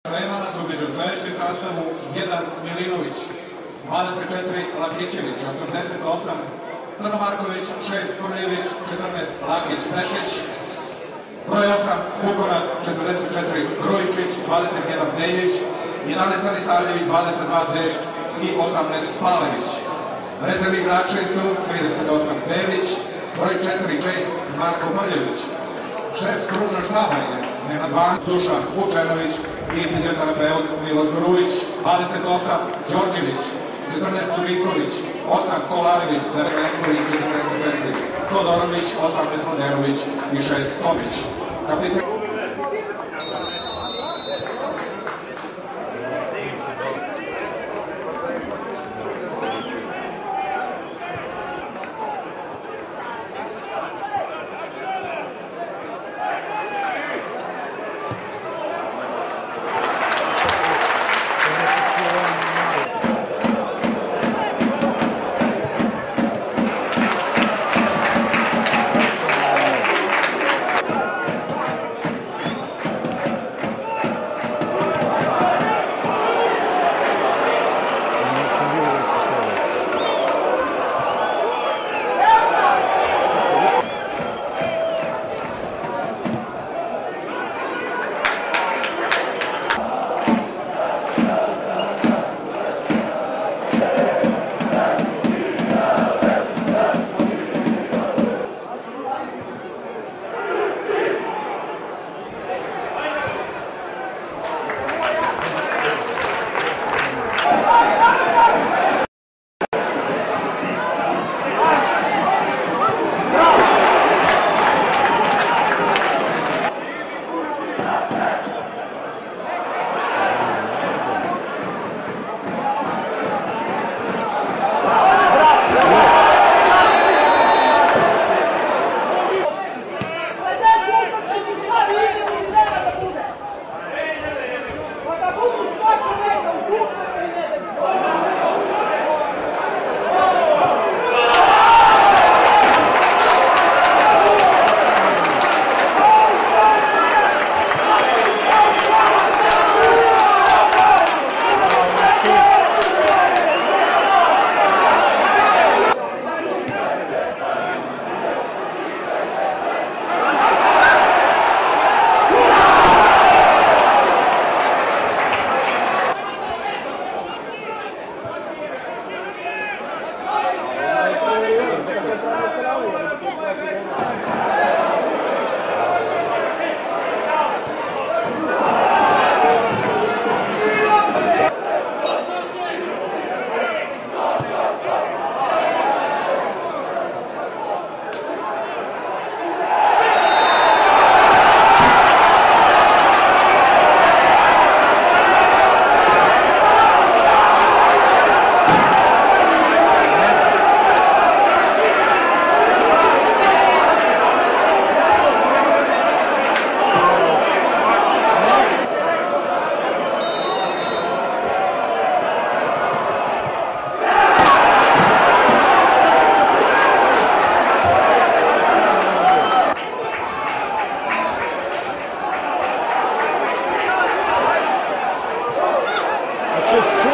Sprema nas ubližu sledećem sastavu 1 Milinović, 24 Lakićević, 88 Crnomarković, 6 Kornjević, 14 Lakić Prešić, broj 8 Kukonac, 44 Grujičić, 21 Deljić, 11 Anisavljević, 22 Zec i 18 Spalević. Rezervni igrači su 38 Belić, broj 4 Čest Marko Brljević, šef kružnog štaba je Nenad Van, Dušan Vučenović i fizioterapeut Miloš Grujić, 28 Đorđević, 14 Dubiković, 8 Kolarević, 9 Lenković, 44 Todorović, 18 Mladenović i 6 Tomić. Kapitan Just